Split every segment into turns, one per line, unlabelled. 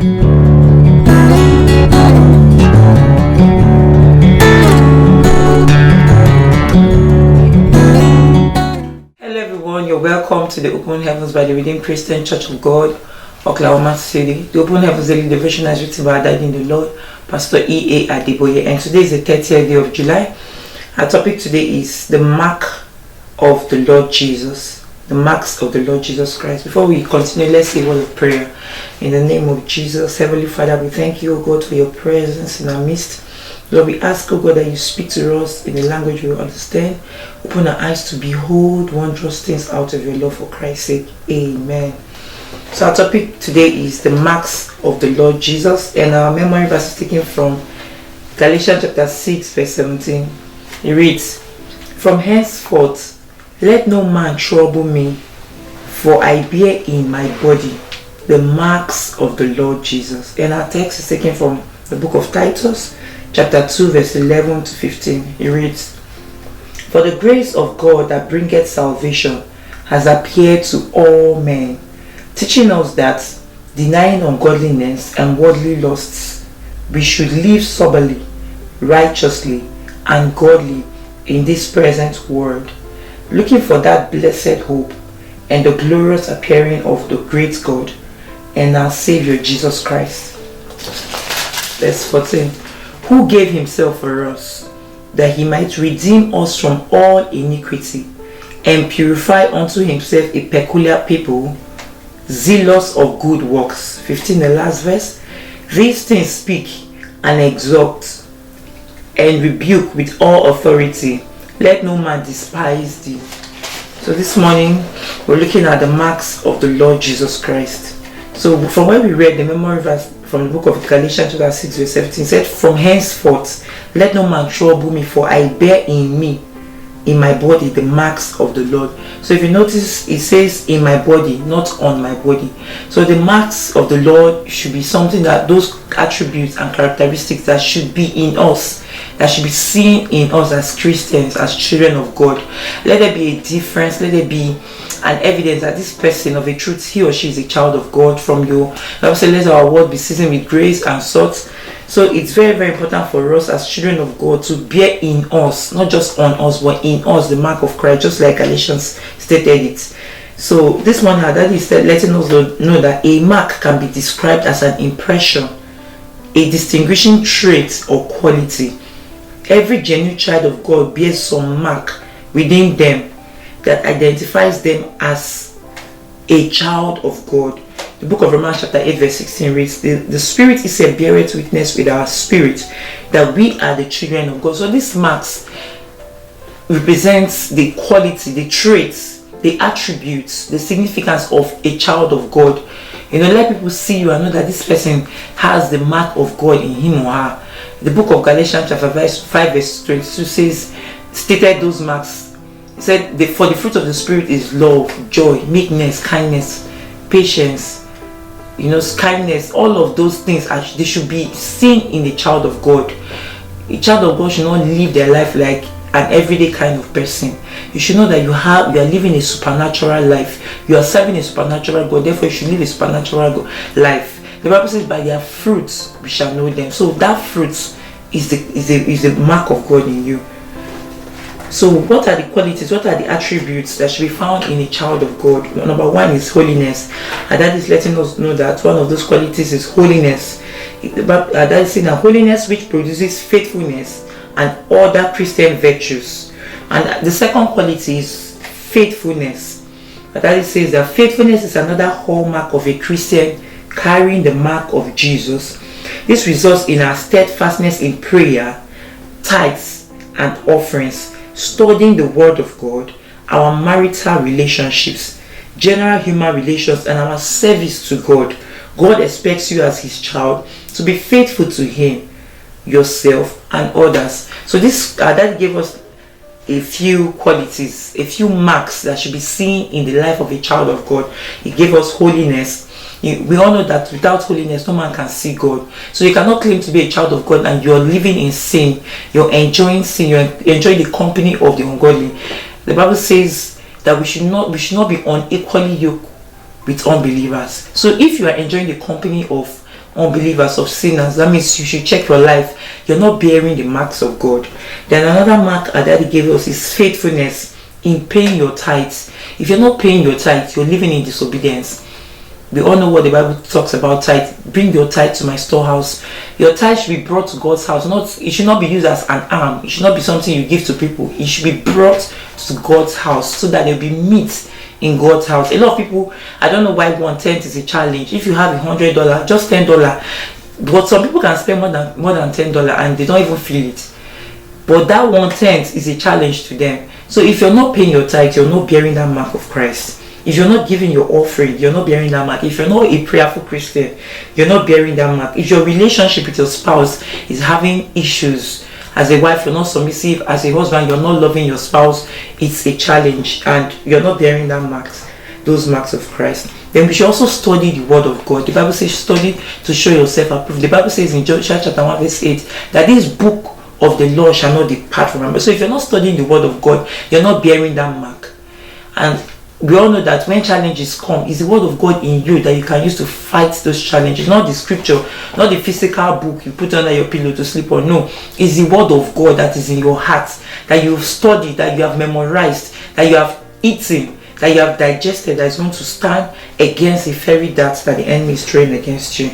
Hello everyone, you're welcome to the Open Heavens by the Redeemed Christian Church of God, Oklahoma City. The Open Heavens Daily Devotion is written by our Daddy in the Lord, Pastor E.A. Adeboye, and today is the 30th day of July. Our topic today is the mark of the Lord Jesus. The marks of the Lord Jesus Christ. Before we continue, let's say a word of prayer. In the name of Jesus, Heavenly Father, we thank you, O God, for your presence in our midst. Lord, we ask, O God, that you speak to us in a language we understand. Open our eyes to behold wondrous things out of your love for Christ's sake. Amen. So our topic today is the marks of the Lord Jesus. And our memory verse is taken from Galatians chapter 6 verse 17. It reads, "From henceforth let no man trouble me, for I bear in my body the marks of the Lord Jesus." And our text is taken from the book of Titus chapter 2 verse 11 to 15. It reads, "For the grace of God that bringeth salvation has appeared to all men, teaching us that, denying ungodliness and worldly lusts, we should live soberly, righteously, and godly in this present world, looking for that blessed hope and the glorious appearing of the great God and our Savior Jesus Christ." Verse 14. "Who gave himself for us, that he might redeem us from all iniquity, and purify unto himself a peculiar people, zealous of good works." 15, the last verse. "These things speak and exhort and rebuke with all authority. Let no man despise thee." So this morning we're looking at the marks of the Lord Jesus Christ. So from where we read the memory verse from the book of Galatians chapter 6 verse 17, said, "From henceforth let no man trouble me, for I bear in me, in my body, the marks of the Lord." So if you notice, it says in my body, not on my body. So the marks of the Lord should be something that, those attributes and characteristics that should be in us, that should be seen in us as Christians, as children of God. Let there be a difference, let there be an evidence that this person of a truth, he or she is a child of God from you. Obviously, let our word be seasoned with grace and salt. So it's very, very important for us as children of God to bear in us, not just on us, but in us, the mark of Christ, just like Galatians stated it. So this morning, our daddy is letting us know that a mark can be described as an impression, a distinguishing trait or quality. Every genuine child of God bears some mark within them that identifies them as a child of God. The book of Romans chapter 8 verse 16 reads, the Spirit is a beareth witness with our spirit that we are the children of God." So these marks represents the quality, the traits, the attributes, the significance of a child of God. Let people see you and know that this person has the mark of God in him or her. The book of Galatians chapter 5 verse 22 stated those marks. It said, "For the fruit of the Spirit is love, joy, meekness, kindness, patience, kindness." All of those things, they should be seen in the child of God. A child of God should not live their life like an everyday kind of person. You should know that you are living a supernatural life. You are serving a supernatural God. Therefore, you should live a supernatural life. The Bible says, "By their fruits we shall know them." So that fruit is the mark of God in you. So what are the qualities, what are the attributes that should be found in a child of God? Number one is holiness. And that is letting us know that one of those qualities is holiness. That is saying that holiness which produces faithfulness and other Christian virtues. And the second quality is faithfulness. That is says that faithfulness is another hallmark of a Christian carrying the mark of Jesus. This results in our steadfastness in prayer, tithes and offerings, studying the word of God, our marital relationships, general human relations, and our service to God. God expects you as his child to be faithful to him, yourself, and others. So this that gave us a few qualities, a few marks that should be seen in the life of a child of God. He gave us holiness. We all know that without holiness, no man can see God. So you cannot claim to be a child of God and you're living in sin. You're enjoying sin. You're enjoying the company of the ungodly. The Bible says that we should not be unequally yoked with unbelievers. So if you are enjoying the company of unbelievers, of sinners. That means you should check your life. You're not bearing the marks of God. Then another mark our daddy gave us is faithfulness in paying your tithes. If you're not paying your tithes, you're living in disobedience. We all know what the Bible talks about tithe. Bring your tithe to my storehouse. Your tithe should be brought to God's house. It should not be used as an arm. It should not be something you give to people. It should be brought to God's house so that there'll be meat in God's house. A lot of people, I don't know why 1/10 is a challenge. If you have $100, just $10. But some people can spend more than $10 and they don't even feel it. But that 1/10 is a challenge to them. So if you're not paying your tithe, you're not bearing that mark of Christ. If you're not giving your offering, you're not bearing that mark. If you're not a prayerful Christian, you're not bearing that mark. If your relationship with your spouse is having issues, as a wife, you're not submissive. As a husband, you're not loving your spouse. It's a challenge, and you're not bearing those marks of Christ. Then we should also study the word of God. The Bible says, study to show yourself approved. The Bible says in Joshua chapter 1 verse 8 that this book of the law shall not depart from you. So if you're not studying the word of God, you're not bearing that mark. And we all know that when challenges come, it's the word of God in you that you can use to fight those challenges. Not the scripture, not the physical book you put under your pillow to sleep on. No, it's the word of God that is in your heart, that you've studied, that you have memorized, that you have eaten, that you have digested, that is going to stand against the fiery darts that the enemy is throwing against you.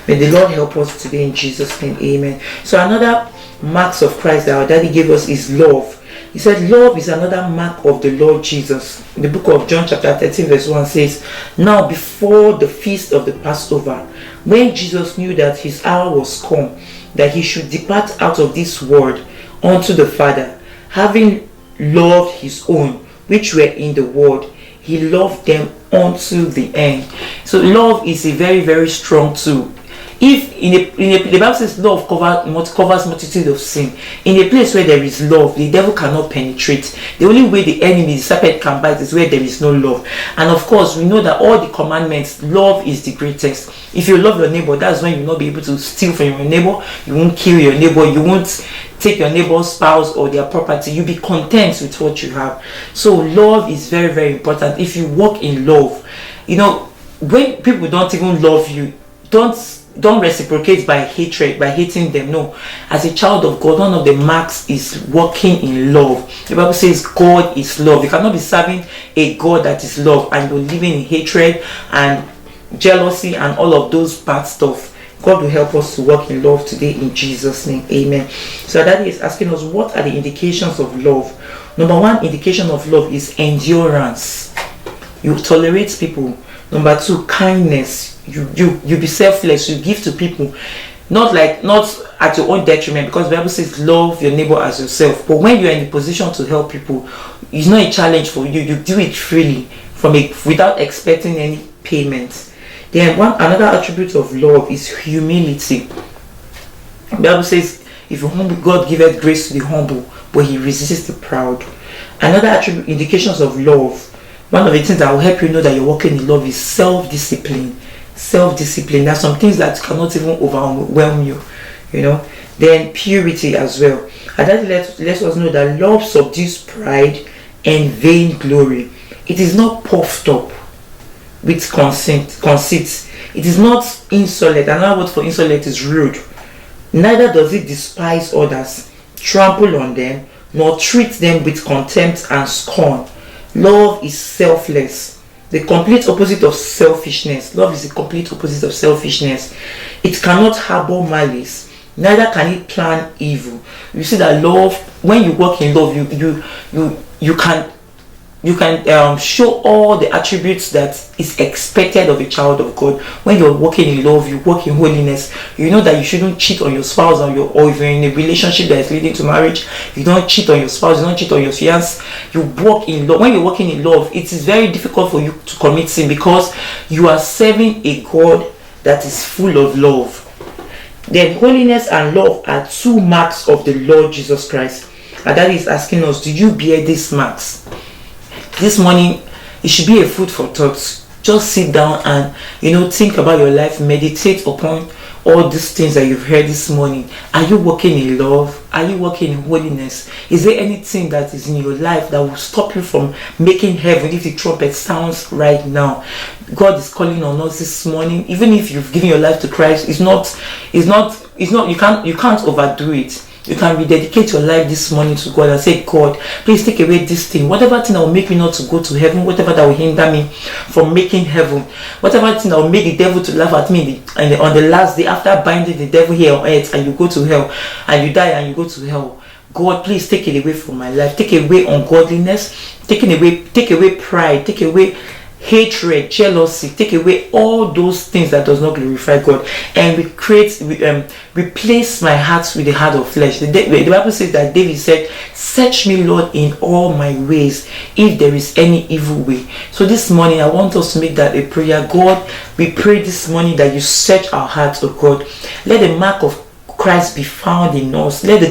May the Lord help us today in Jesus' name. Amen. So another marks of Christ that our daddy gave us is love. He said love is another mark of the Lord Jesus. In the book of John chapter 13 verse 1 says, now before the feast of the Passover, when Jesus knew that his hour was come, that he should depart out of this world unto the Father, having loved his own which were in the world, he loved them unto the end. So love is a very, very strong tool. If the Bible says love covers multitude of sin. In a place where there is love, the devil cannot penetrate. The only way the enemy, the serpent, can bite is where there is no love. And of course, we know that all the commandments, love is the greatest. If you love your neighbor, that's when you'll not be able to steal from your neighbor. You won't kill your neighbor. You won't take your neighbor's spouse or their property. You'll be content with what you have. So love is very, very important. If you walk in love, when people don't even love you, don't reciprocate by hatred, by hating them. No, as a child of God, one of the marks is walking in love. The Bible says God is love. You cannot be serving a God that is love and you're living in hatred and jealousy and all of those bad stuff. God will help us to walk in love today in Jesus' name. Amen. So that is asking us, what are the indications of love? Number one indication of love is endurance. You tolerate people. Number two, kindness. You be selfless. You give to people, not at your own detriment, because the Bible says love your neighbor as yourself. But when you're in the position to help people, it's not a challenge for you. You do it freely without expecting any payment. Then another attribute of love is humility. The Bible says, if you're humble, God giveth grace to the humble, but he resists the proud. Another attribute, indications of love, one of the things that will help you know that you're walking in love is self-discipline. Self-discipline. There are some things that cannot even overwhelm you, Then purity as well. And that lets us know that love subdues pride and vain glory. It is not puffed up with conceit. It is not insolent. Another word for insolent is rude. Neither does it despise others, trample on them, nor treat them with contempt and scorn. Love is selfless. The complete opposite of selfishness. Love is the complete opposite of selfishness. It cannot harbor malice, neither can it plan evil. You see that love, when you walk in love, you can show all the attributes that is expected of a child of God. When you're walking in love, you walk in holiness. You know that you shouldn't cheat on your spouse or if you're in a relationship that is leading to marriage, you don't cheat on your spouse, you don't cheat on your fiancé. You walk in love. When you're walking in love, it is very difficult for you to commit sin because you are serving a God that is full of love. Then holiness and love are two marks of the Lord Jesus Christ. And that is asking us, do you bear these marks? This morning, it should be a food for thought. Just sit down and think about your life, meditate upon all these things that you've heard this morning, are you walking in love? Are you walking in holiness? Is there anything that is in your life that will stop you from making heaven if the trumpet sounds right now? God is calling on us this morning. Even if you've given your life to Christ, you can't overdo it. You can rededicate your life this morning to God and say, God, please take away this thing. Whatever thing that will make me not to go to heaven, whatever that will hinder me from making heaven, whatever thing that will make the devil to laugh at me on the last day after binding the devil here on earth, and you go to hell, and you die and you go to hell. God, please take it away from my life. Take away ungodliness. Take away pride. Take away hatred, jealousy. Take away all those things that does not glorify God, and replace my heart with the heart of flesh. The Bible says that David said, search me, Lord, in all my ways, if there is any evil way. So this morning I want us to make that a prayer. God, we pray this morning that you search our hearts, oh God. Let the mark of Christ be found in us. Let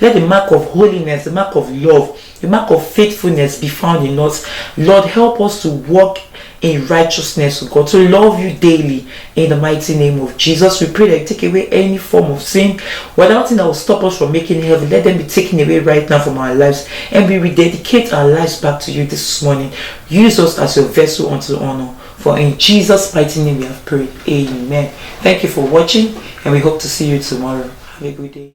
the mark of holiness, the mark of love, the mark of faithfulness be found in us. Lord, help us to walk in righteousness, oh God, to love you daily in the mighty name of Jesus. We pray that you take away any form of sin, whatever thing that will stop us from making heaven. Let them be taken away right now from our lives, and we rededicate our lives back to you this morning. Use us as your vessel unto honor. For in Jesus' mighty name we have prayed. Amen. Thank you for watching, and we hope to see you tomorrow. Have a good day.